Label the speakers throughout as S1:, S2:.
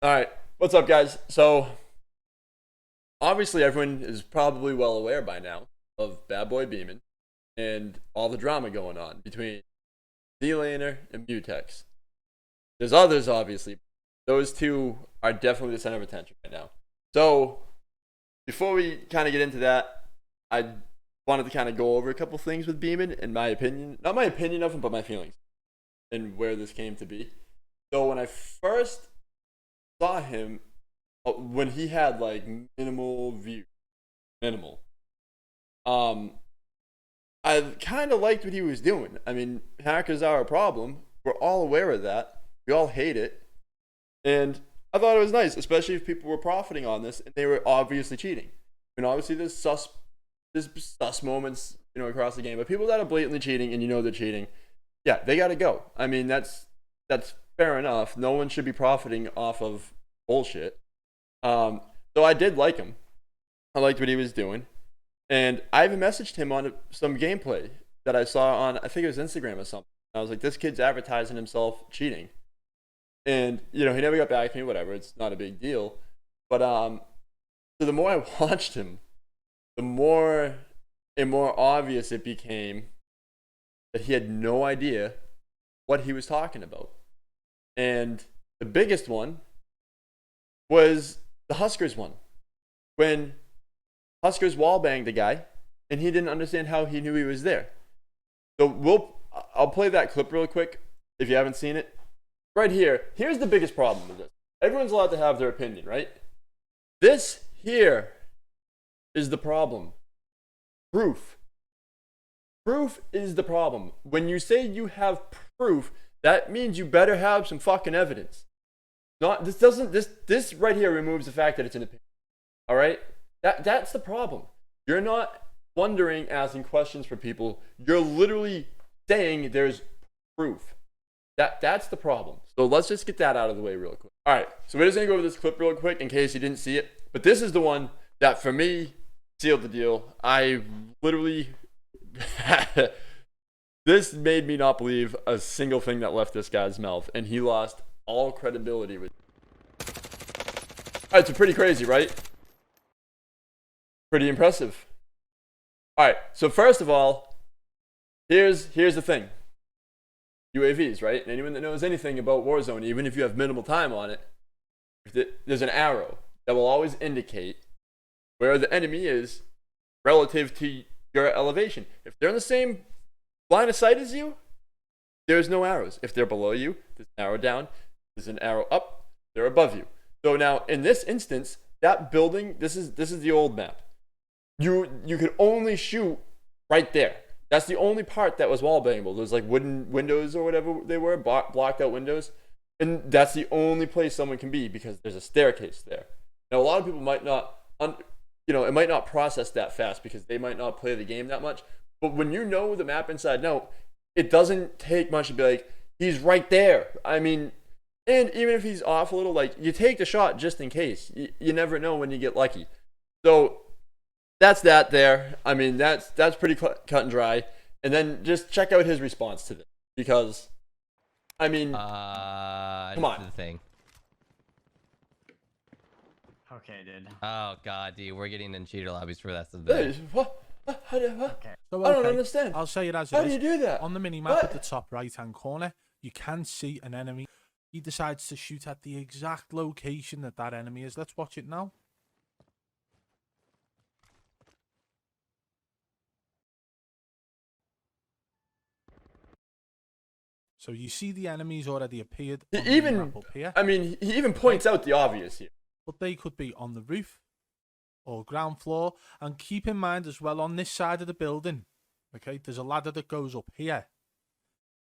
S1: All right, what's up, guys? So, obviously, everyone is probably well aware by now of BadBoyBeaman and all the drama going on between ZLaner and Mutex. There's others, obviously. Those two are definitely the center of attention right now. So, before we kind of get into that, I wanted to kind of go over a couple things with Beaman and my opinion. Not my opinion of him, but my feelings and where this came to be. So, when I first saw him, when he had like minimal views, I kind of liked what he was doing. I mean, hackers are a problem. We're all aware of that. We all hate it, and I thought it was nice, especially if people were profiting on this and they were obviously cheating. I mean, obviously there's sus moments, across the game, but people that are blatantly cheating and they're cheating, yeah, they got to go. I mean, that's fair enough. No one should be profiting off of bullshit. So I did like him. I liked what he was doing. And I even messaged him on some gameplay that I saw on, I think it was Instagram or something. I was like, this kid's advertising himself cheating. And, he never got back to me, whatever. It's not a big deal. But so the more I watched him, the more and more obvious it became that he had no idea what he was talking about. And the biggest one was the Huskers one. When Huskers wallbanged the guy, and he didn't understand how he knew he was there. So I'll play that clip real quick if you haven't seen it. Right here, here's the biggest problem with this. Everyone's allowed to have their opinion, right? This here is the problem. Proof. Proof is the problem. When you say you have proof, that means you better have some fucking evidence. This right here removes the fact that it's an opinion. All right? That's the problem. You're not wondering, asking questions for people. You're literally saying there's proof. That's the problem. So let's just get that out of the way real quick. All right, so we're just gonna go over this clip real quick in case you didn't see it. But this is the one that, for me, sealed the deal. I literally, this made me not believe a single thing that left this guy's mouth, and he lost all credibility with. All right, so pretty crazy, right? Pretty impressive. All right, so first of all, here's the thing. UAVs, right? And anyone that knows anything about Warzone, even if you have minimal time on it, there's an arrow that will always indicate where the enemy is relative to your elevation. If they're in the same line of sight as you, there's no arrows. If they're below you, there's an arrow down, there's an arrow up, they're above you. So now, in this instance, that building, this is the old map. You could only shoot right there. That's the only part that was wallbangable. There's like wooden windows or whatever they were, blocked out windows. And that's the only place someone can be because there's a staircase there. Now, a lot of people might not, it might not process that fast because they might not play the game that much. But when you know the map inside out, it doesn't take much to be like, he's right there. I mean, and even if he's off a little, like, you take the shot just in case. You never know when you get lucky. So that's that there. I mean, that's pretty cut and dry. And then just check out his response to this. Because, I mean, come on.
S2: The thing.
S3: Okay, dude.
S2: Oh god, dude, we're getting in cheater lobbies for that.
S1: Hey, what?
S3: Okay.
S4: So,
S1: I don't understand.
S4: I'll say it as it
S1: How
S4: is.
S1: do you do that?
S4: On the mini-map at the top right-hand corner, you can see an enemy. He decides to shoot at the exact location that enemy is. Let's watch it now. So you see the enemies already appeared on the map up here.
S1: I mean, he even points out the obvious here.
S4: But they could be on the roof or ground floor. And keep in mind as well, on this side of the building, okay, there's a ladder that goes up here.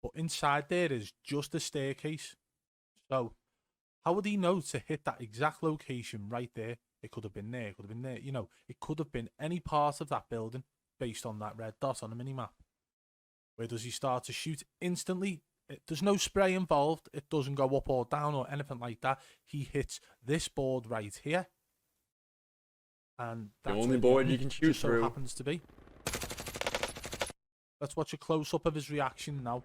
S4: But inside there is just a staircase. So how would he know to hit that exact location right there? It could have been there, it could have been there. It could have been any part of that building based on that red dot on the minimap. Where does he start to shoot? Instantly. There's no spray involved. It doesn't go up or down or anything like that. He hits this board right here. And that's
S1: the only board you can shoot
S4: just
S1: through.
S4: So happens to be. Let's watch a close-up of his reaction now.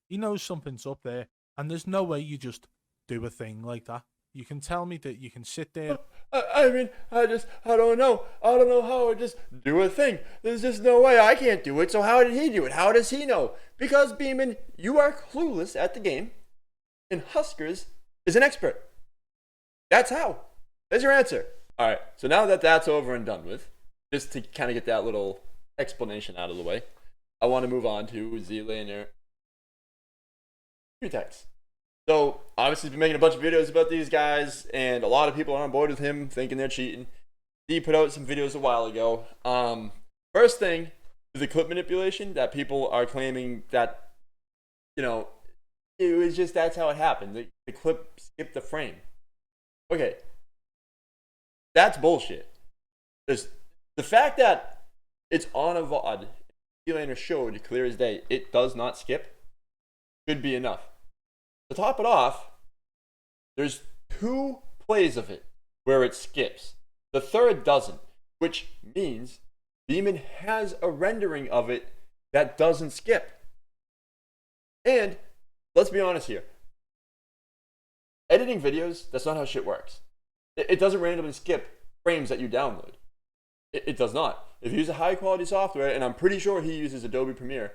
S4: He knows something's up there. And there's no way you just do a thing like that. You can tell me that you can sit there.
S1: I mean, I don't know. I don't know how I just do a thing. There's just no way I can't do it. So how did he do it? How does he know? Because, Beeman, you are clueless at the game, and Huskers is an expert. That's how. There's your answer. All right, so now that that's over and done with, just to kind of get that little explanation out of the way, I want to move on to ZLaner Mutex. So, obviously, he's been making a bunch of videos about these guys, and a lot of people are on board with him, thinking they're cheating. He put out some videos a while ago. First thing, the clip manipulation that people are claiming that, you know, it was just that's how it happened. The clip skipped the frame. Okay. That's bullshit. There's, the fact that it's on a VOD, ZLaner showed clear as day, it does not skip, should be enough. To top it off, there's 2 plays of it where it skips. The third doesn't, which means Beeman has a rendering of it that doesn't skip. And let's be honest here. Editing videos, that's not how shit works. It doesn't randomly skip frames that you download. It does not. If you use a high quality software, and I'm pretty sure he uses Adobe Premiere,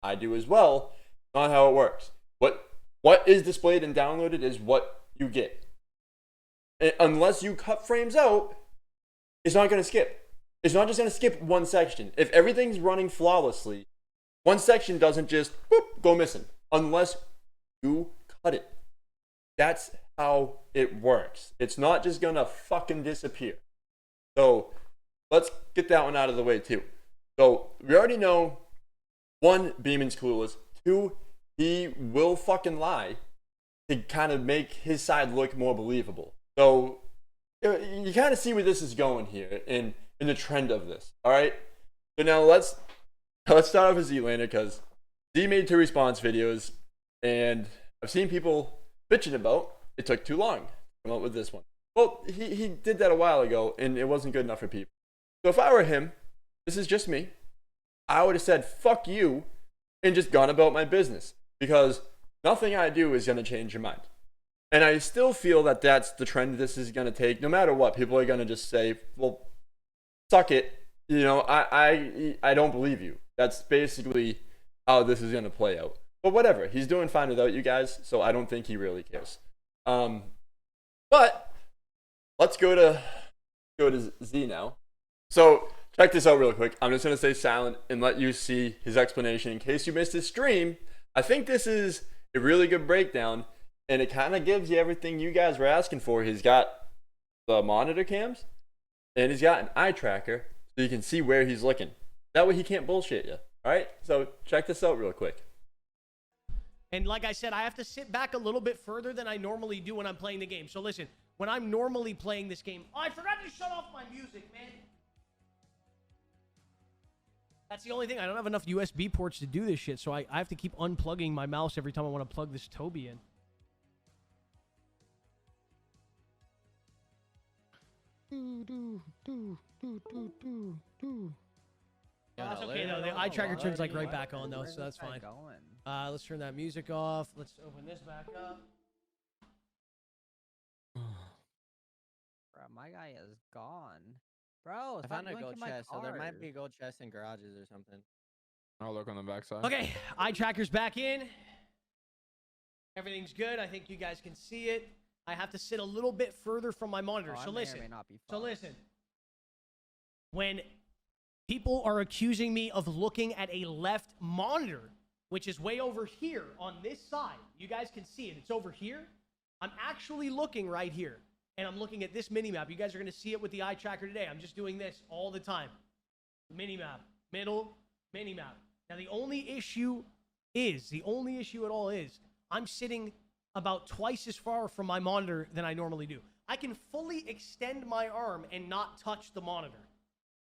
S1: I do as well, not how it works. What is displayed and downloaded is what you get. Unless you cut frames out, it's not going to skip. It's not just going to skip one section. If everything's running flawlessly, one section doesn't just whoop, go missing unless you cut it. That's how it works. It's not just going to fucking disappear. So let's get that one out of the way too. So we already know, 1, Beeman's clueless. 2, he will fucking lie to kind of make his side look more believable. So you kind of see where this is going here in the trend of this. All right. So now let's start off with ZLaner, because Z made 2 response videos, and I've seen people bitching about it took too long to come up with this one. Well, he did that a while ago, and it wasn't good enough for people. So if I were him, this is just me, I would have said fuck you and just gone about my business. Because nothing I do is going to change your mind. And I still feel that that's the trend this is going to take. No matter what, people are going to just say, well, suck it. You know, I don't believe you. That's basically how this is going to play out. But whatever. He's doing fine without you guys, so I don't think he really cares. But let's go to Z now. So check this out real quick. I'm just going to stay silent and let you see his explanation in case you missed his stream. I think this is a really good breakdown, and it kind of gives you everything you guys were asking for. He's got the monitor cams, and he's got an eye tracker, so you can see where he's looking. That way he can't bullshit you. All right? So check this out real quick.
S5: And like I said, I have to sit back a little bit further than I normally do when I'm playing the game. So listen, when I'm normally playing this game... Oh, I forgot to shut off my music, man. That's the only thing. I don't have enough USB ports to do this shit, so I have to keep unplugging my mouse every time I want to plug this Toby in. That's okay, though. The eye tracker turns, like, right back on, though, so that's fine. Let's turn that music off. Let's open this back up.
S6: Bro, my guy is gone. Bro,
S2: I found a gold chest, so there might be a gold chest in garages or something.
S7: I'll look on the backside.
S5: Okay, eye tracker's back in. Everything's good. I think you guys can see it. I have to sit a little bit further from my monitor. So listen. When people are accusing me of looking at a left monitor, which is way over here on this side, you guys can see it. It's over here. I'm actually looking right here. And I'm looking at this mini-map. You guys are going to see it with the eye tracker today. I'm just doing this all the time. Mini-map. Middle. Mini-map. Now, the only issue at all is, I'm sitting about twice as far from my monitor than I normally do. I can fully extend my arm and not touch the monitor.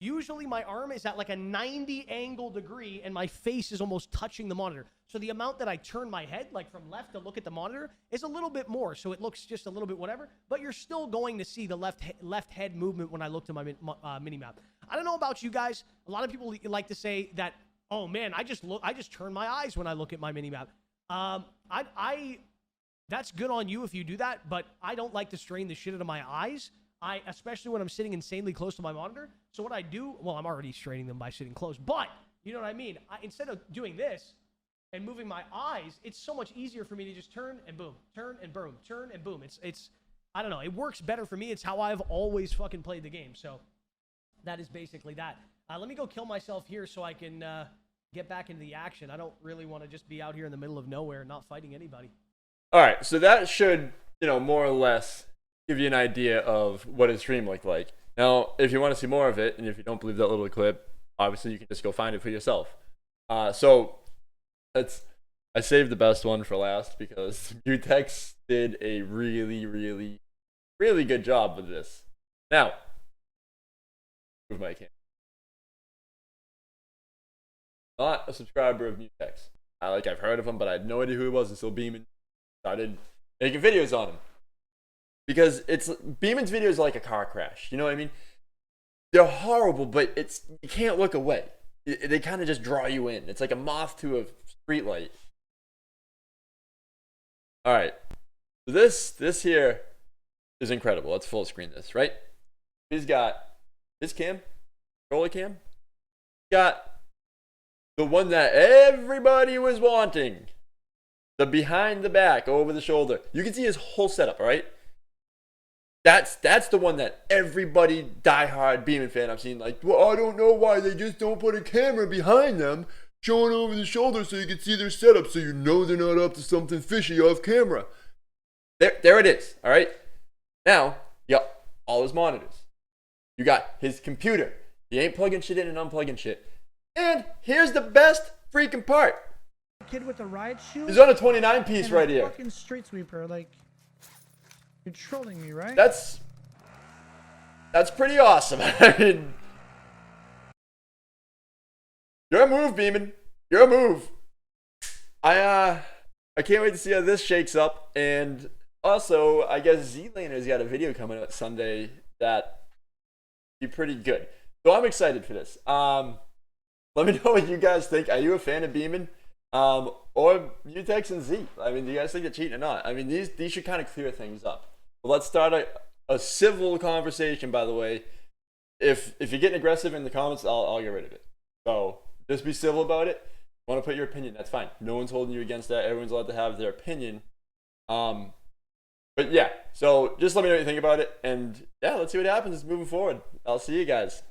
S5: Usually, my arm is at like a 90 angle degree, and my face is almost touching the monitor. So the amount that I turn my head, like from left to look at the monitor, is a little bit more. So it looks just a little bit whatever. But you're still going to see the left head movement when I look to my mini-map. I don't know about you guys. A lot of people like to say that, oh man, I just turn my eyes when I look at my mini-map. I that's good on you if you do that, but I don't like to strain the shit out of my eyes. Especially when I'm sitting insanely close to my monitor. So what I do, well, I'm already straining them by sitting close, but you know what I mean? Instead of doing this and moving my eyes, it's so much easier for me to just turn and boom, turn and boom, turn and boom. It's I don't know. It works better for me. It's how I've always fucking played the game. So that is basically that. Let me go kill myself here so I can get back into the action. I don't really want to just be out here in the middle of nowhere not fighting anybody.
S1: All right, so that should, more or less give you an idea of what his stream looked like. Now, if you want to see more of it, and if you don't believe that little clip, obviously you can just go find it for yourself. So I saved the best one for last because Mutex did a really, really, really good job with this. Now, move my camera. Not a subscriber of Mutex. I've heard of him, but I had no idea who he was until Beaman started making videos on him. Because Beaman's videos are like a car crash. You know what I mean? They're horrible, but you can't look away. They kind of just draw you in. It's like a moth to a streetlight. All right. So this here is incredible. Let's full screen this, right? He's got his cam, controller cam. He's got the one that everybody was wanting. The behind the back, over the shoulder. You can see his whole setup, all right? That's the one that everybody diehard Beaman fan I've seen well, I don't know why they just don't put a camera behind them showing over the shoulder so you can see their setup so you know they're not up to something fishy off camera. There it is, all right? Now, you got all his monitors. You got his computer. He ain't plugging shit in and unplugging shit. And here's the best freaking part.
S8: Kid with a riot shoe.
S1: He's on a 29 piece right here.
S8: Fucking street sweeper, you're trolling me, right?
S1: That's pretty awesome. I mean, you're a move, Beaman. You're a move. I can't wait to see how this shakes up. And also, I guess ZLaner's got a video coming out Sunday that be pretty good. So I'm excited for this. Let me know what you guys think. Are you a fan of Beaman? Or Mutex and Z? I mean, do you guys think they're cheating or not? I mean, these should kind of clear things up. But let's start a civil conversation, by the way. If you're getting aggressive in the comments, I'll get rid of it. So just be civil about it. Want to put your opinion, that's fine. No one's holding you against that. Everyone's allowed to have their opinion. But yeah, so just let me know what you think about it. And yeah, let's see what happens moving forward. I'll see you guys.